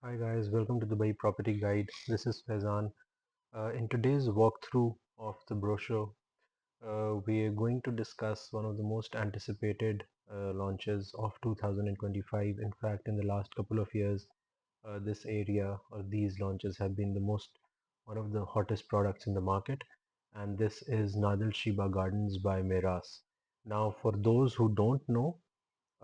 Hi guys, welcome to Dubai Property Guide. This is Faizan. In today's walkthrough of the brochure, we are going to discuss one of the most anticipated launches of 2025. In fact, in the last couple of years, this area or these launches have been one of the hottest products in the market, and this is Nad Al Sheba Gardens by Meraas. Now, for those who don't know,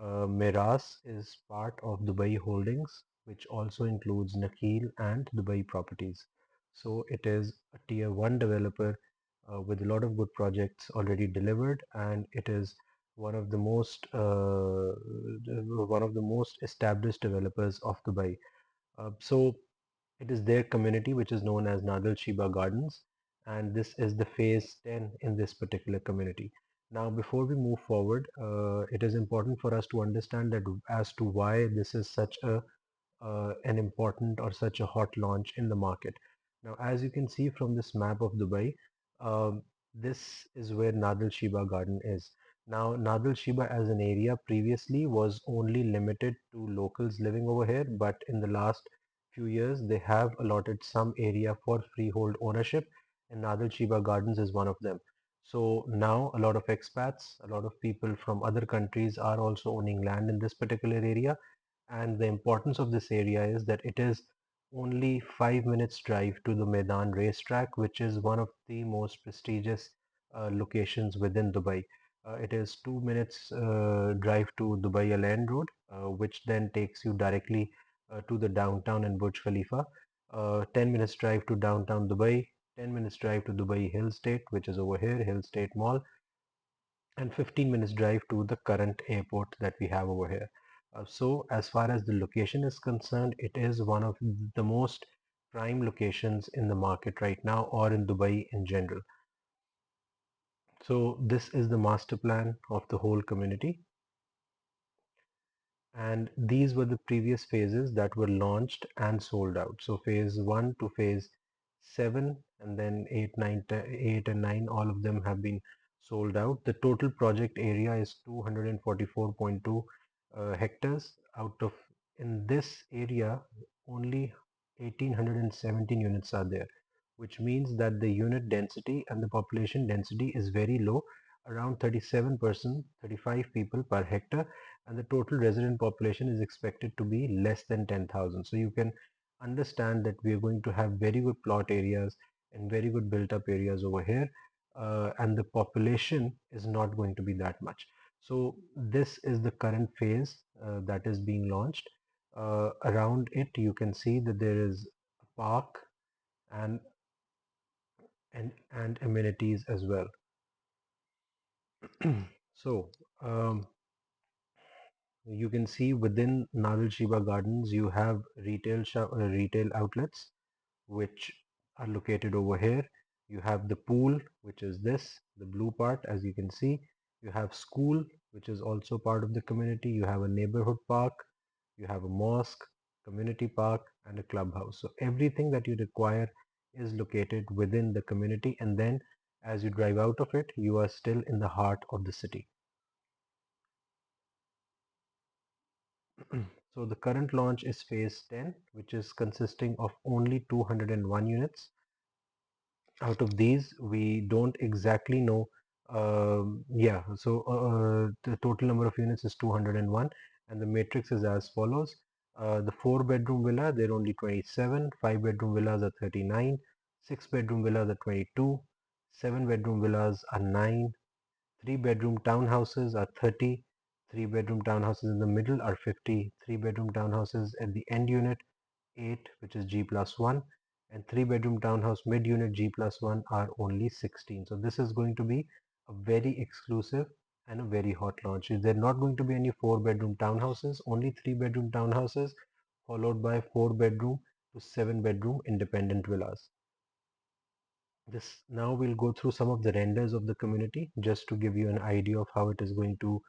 Meraas is part of Dubai Holdings, which also includes Nakheel and Dubai Properties. So it is a tier 1 developer with a lot of good projects already delivered, and it is one of the most established developers of Dubai. So it is their community which is known as Nad Al Sheba Gardens, and this is the phase 10 in this particular community. Now, before we move forward, it is important for us to understand that as to why this is such an important or such a hot launch in the market. Now, as you can see from this map of Dubai, this is where Nad Al Sheba Garden is. Now, Nad Al Sheba as an area previously was only limited to locals living over here, but in the last few years, they have allotted some area for freehold ownership, and Nad Al Sheba Gardens is one of them. So now a lot of expats, a lot of people from other countries are also owning land in this particular area, and the importance of this area is that it is only 5 minutes drive to the Meydan racetrack, which is one of the most prestigious locations within Dubai. It is 2 minutes drive to Dubai Al Ain Road, which then takes you directly to the downtown and Burj Khalifa. 10 minutes drive to downtown Dubai, 10 minutes drive to Dubai Hill State, which is over here, Hill State Mall, and 15 minutes drive to the current airport that we have over here. So as far as the location is concerned, it is one of the most prime locations in the market right now or in Dubai in general. So this is the master plan of the whole community. And these were the previous phases that were launched and sold out. So phase 1 to phase 7 and then 8, 9, 8 and 9, all of them have been sold out. The total project area is 244.2 hectares. Out of in this area, only 1817 units are there, which means that the unit density and the population density is very low, around 37%, 35 people per hectare, and the total resident population is expected to be less than 10,000. So you can understand that we are going to have very good plot areas and very good built up areas over here, and the population is not going to be that much. So this is the current phase that is being launched. Around it, you can see that there is a park and and amenities as well. So you can see within Nad Al Sheba Gardens, you have retail outlets which are located over here. You have the pool, which is this, the blue part, as you can see. You have school, which is also part of the community. You have a neighborhood park. You have a mosque, community park, and a clubhouse. So everything that you require is located within the community. And then as you drive out of it, you are still in the heart of the city. So the current launch is phase 10, which is consisting of only 201 units. Out of these, we don't exactly know. The total number of units is 201, and the matrix is as follows. The 4 bedroom villa, they're only 27, 5 bedroom villas are 39, 6 bedroom villas are 22, 7 bedroom villas are 9, 3 bedroom townhouses are 30, 3 bedroom townhouses in the middle are 50, 3 bedroom townhouses at the end unit 8, which is G plus 1, and 3 bedroom townhouse mid unit G plus 1 are only 16. So this is going to be a very exclusive and a very hot launch. There are not going to be any 4 bedroom townhouses, only 3 bedroom townhouses, followed by 4 bedroom to 7 bedroom independent villas. This now we'll go through some of the renders of the community just to give you an idea of how it is going to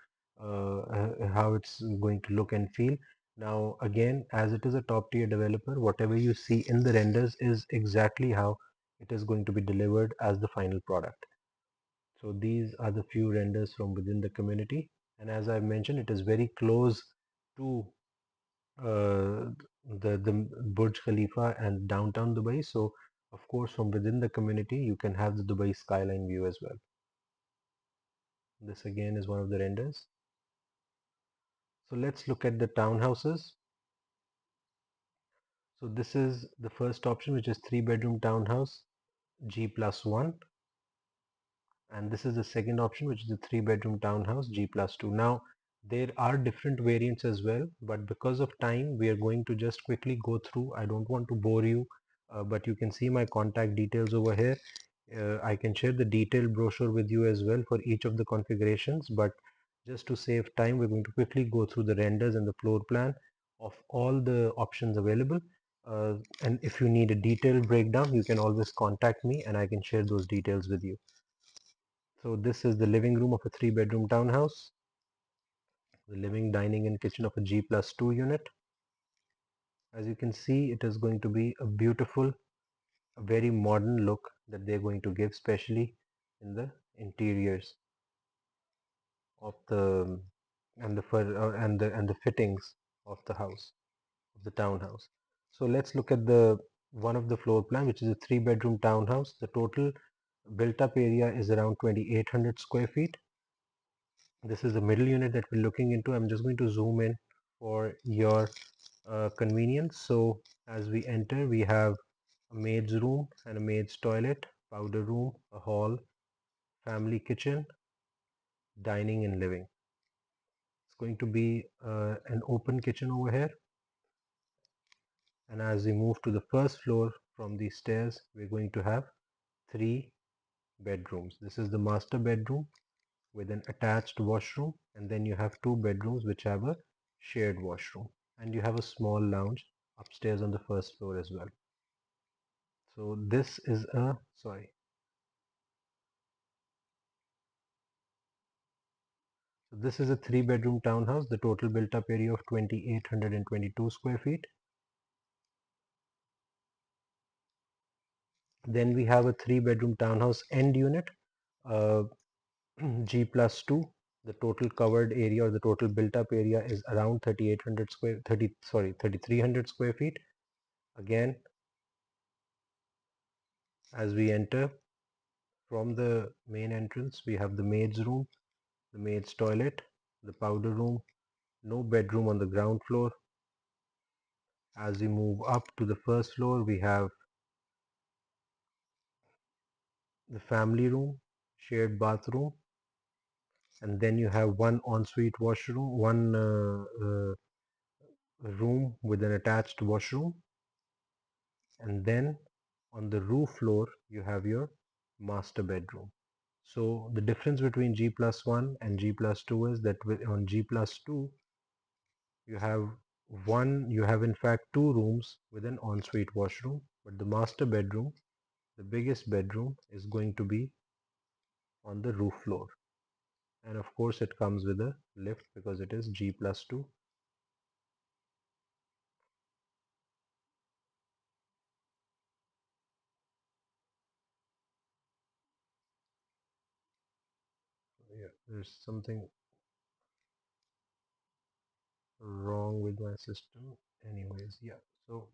look and feel. Now again, as it is a top tier developer, whatever you see in the renders is exactly how it is going to be delivered as the final product. So these are the few renders from within the community, and as I've mentioned, it is very close to uh, the Burj Khalifa and downtown Dubai. So of course, from within the community, you can have the Dubai skyline view as well. This again is one of the renders. So let's look at the townhouses. So this is the first option, which is 3 bedroom townhouse G+1. And this is the second option, which is the 3 bedroom townhouse G+2. Now there are different variants as well, but because of time we are going to just quickly go through. I don't want to bore you, but you can see my contact details over here. I can share the detailed brochure with you as well for each of the configurations, but just to save time, we're going to quickly go through the renders and the floor plan of all the options available. And if you need a detailed breakdown, you can always contact me and I can share those details with you. So this is the living room of a 3 bedroom townhouse, the living, dining and kitchen of a G+2 unit. As you can see, it is going to be a beautiful, a very modern look that they're going to give, especially in the interiors of the and the fittings of the house, of the townhouse. So let's look at the one of the floor plan, which is a 3 bedroom townhouse. The total built up area is around 2800 square feet. This is the middle unit that we're looking into. I'm just going to zoom in for your convenience. So as we enter, we have a maid's room and a maid's toilet, powder room, a hall, family kitchen, dining and living. It's going to be an open kitchen over here. And as we move to the first floor from these stairs, we're going to have 3 bedrooms. This is the master bedroom with an attached washroom, and then you have 2 bedrooms which have a shared washroom, and you have a small lounge upstairs on the first floor as well. So this is a so this is a 3 bedroom townhouse, the total built up area of 2822 square feet. Then we have a 3 bedroom townhouse end unit, uh, G+2. The total covered area or the total built up area is around 3300 square feet. Again, as we enter from the main entrance, we have the maid's room, the maid's toilet, the powder room, no bedroom on the ground floor. As we move up to the first floor, we have the family room, shared bathroom, and then you have one ensuite washroom, one room with an attached washroom, and then on the roof floor you have your master bedroom. So the difference between G+1 and G+2 is that on G+2 you have in fact 2 rooms with an ensuite washroom, but the master bedroom, the biggest bedroom, is going to be on the roof floor, and of course it comes with a lift because it is G+2. Yeah, there's something wrong with my system. Anyways, yeah, so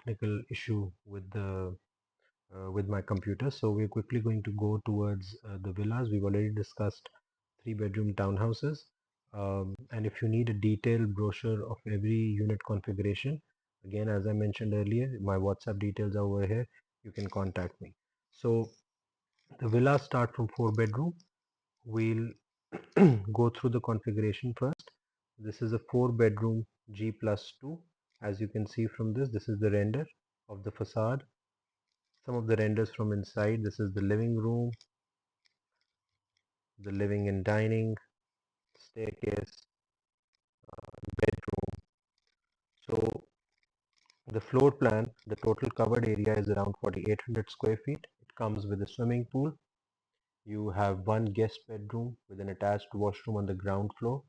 technical issue with my computer. So we're quickly going to go towards the villas. We've already discussed 3 bedroom townhouses. And if you need a detailed brochure of every unit configuration, again, as I mentioned earlier, my WhatsApp details are over here. You can contact me. So the villas start from 4 bedroom. We'll go through the configuration first. This is a 4 bedroom G+2. As you can see from this is the render of the facade. Some of the renders from inside. This is the living room, the living and dining, staircase, bedroom. So the floor plan, the total covered area is around 4800 square feet. It comes with a swimming pool. You have one guest bedroom with an attached washroom on the ground floor.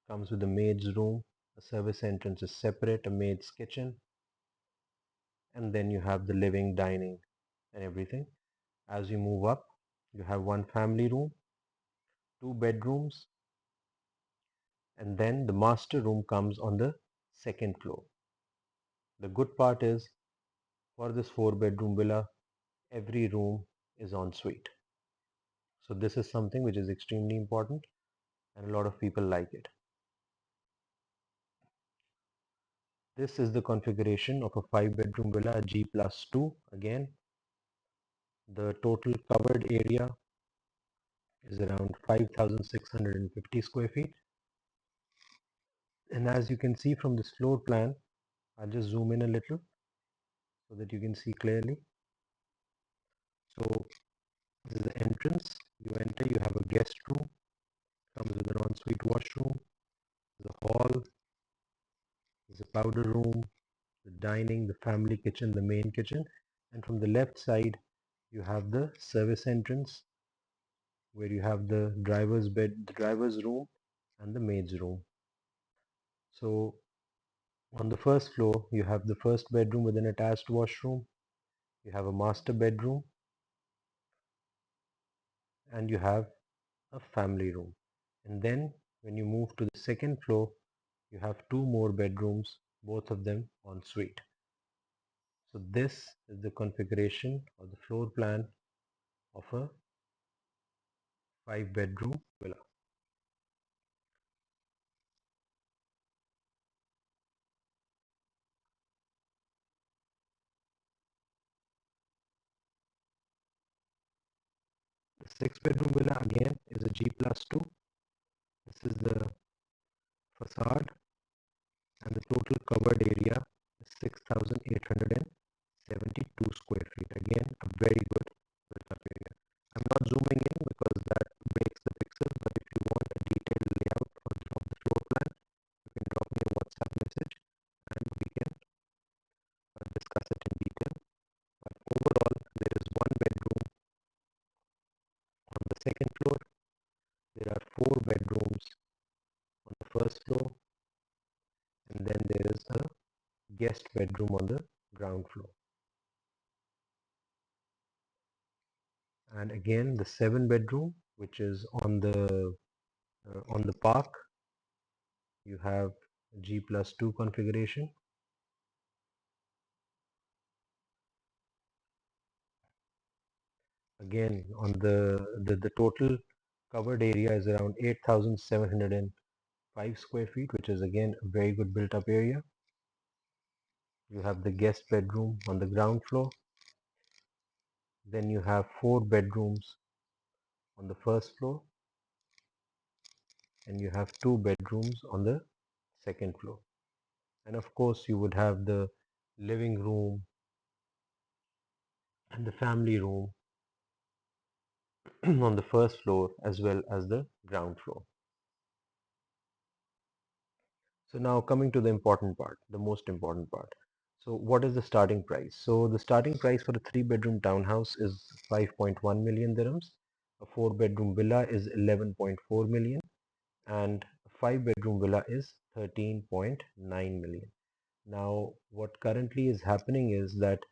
Comes with a maid's room. A service entrance is separate, a maid's kitchen, and then you have the living, dining, and everything. As you move up, you have one family room, 2 bedrooms, and then the master room comes on the second floor. The good part is for this 4-bedroom villa, every room is en suite. So this is something which is extremely important and a lot of people like it. This is the configuration of a 5-bedroom villa, G+2. Again, the total covered area is around 5,650 square feet. And as you can see from this floor plan, I'll just zoom in a little so that you can see clearly. So this is the entrance. You enter, you have a guest room, comes with an ensuite washroom, the hall, there's a powder room, the dining, the family kitchen, the main kitchen. And from the left side, you have the service entrance where you have the driver's bed, the driver's room, and the maid's room. So on the first floor, you have the first bedroom with an attached washroom, you have a master bedroom, and you have a family room. And then when you move to the second floor, you have 2 more bedrooms, both of them en suite. So this is the configuration or the floor plan of a 5-bedroom villa. The 6-bedroom villa again is a G+2. This is the facade, and the total covered area is 6,872 square feet. Again, a very good built up area. I'm not zooming in because that breaks the pixels, but if you want a detailed layout of the floor plan, you can drop me a WhatsApp message and we can discuss it in detail. But overall, there is 1 bedroom on the second floor. There are 4 bedrooms on the first floor, and then there is a guest bedroom on the ground floor. And again, the 7-bedroom, which is on the park, you have G+2 configuration. Again, on the total covered area is around 8,705 square feet, which is again a very good built up area. You have the guest bedroom on the ground floor. Then you have 4 bedrooms on the first floor, and you have 2 bedrooms on the second floor. And of course, you would have the living room and the family room on the first floor as well as the ground floor. So now coming to the important part, the most important part. So what is the starting price? So the starting price for a 3-bedroom townhouse is 5.1 million dirhams. A 4-bedroom villa is 11.4 million, and a 5-bedroom villa is 13.9 million. Now what currently is happening is that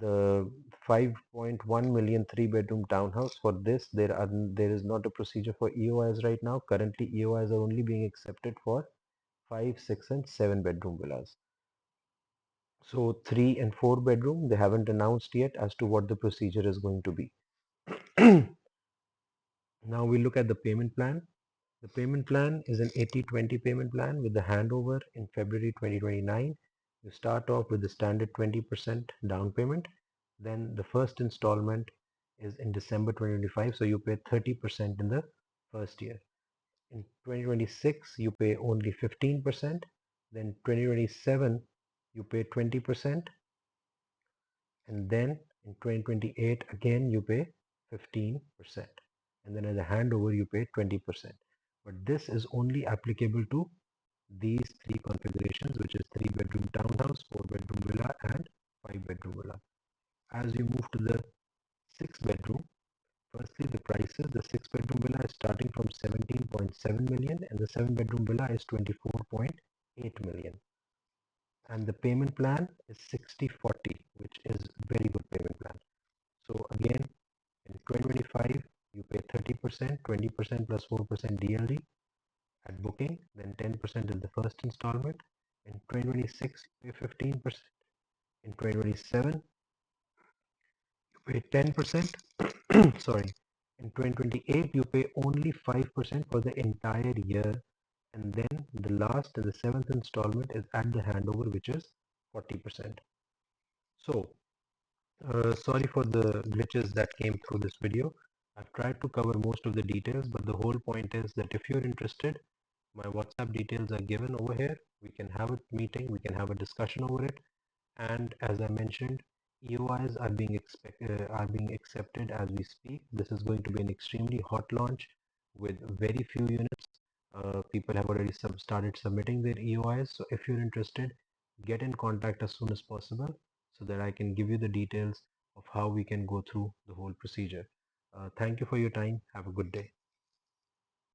the 5.1 million 3-bedroom townhouse, for this there is not a procedure for EOIs right now. Currently EOIs are only being accepted for 5, 6 and 7-bedroom villas. So 3 and 4-bedroom, they haven't announced yet as to what the procedure is going to be. Now we look at the payment plan. The payment plan is an 80-20 payment plan with the handover in February 2029. You start off with the standard 20% down payment. Then the first installment is in December 2025, so you pay 30% in the first year. In 2026, you pay only 15%. Then 2027, you pay 20%. And then in 2028, again, you pay 15%. And then as a handover, you pay 20%. But this is only applicable to these 3 configurations, which is 3-bedroom townhouse, 4-bedroom villa, and 5-bedroom villa. As you move to the 6-bedroom, firstly the prices, the 6-bedroom villa is starting from 17.7 million and the 7-bedroom villa is 24.8 million. And the payment plan is 60-40, which is very good payment plan. So again, in 2025, you pay 30%, 20% plus 4% DLD at booking, then 10% is the first installment. In 2026, you pay 15%. In 2027, you pay 10%. Sorry. In 2028, you pay only 5% for the entire year. And then the last and the seventh installment is at the handover, which is 40%. So, sorry for the glitches that came through this video. I've tried to cover most of the details, but the whole point is that if you're interested, my WhatsApp details are given over here. We can have a meeting, we can have a discussion over it. And as I mentioned, EOIs are being accepted as we speak. This is going to be an extremely hot launch with very few units. People have already started submitting their EOIs. So if you're interested, get in contact as soon as possible so that I can give you the details of how we can go through the whole procedure. Thank you for your time. Have a good day.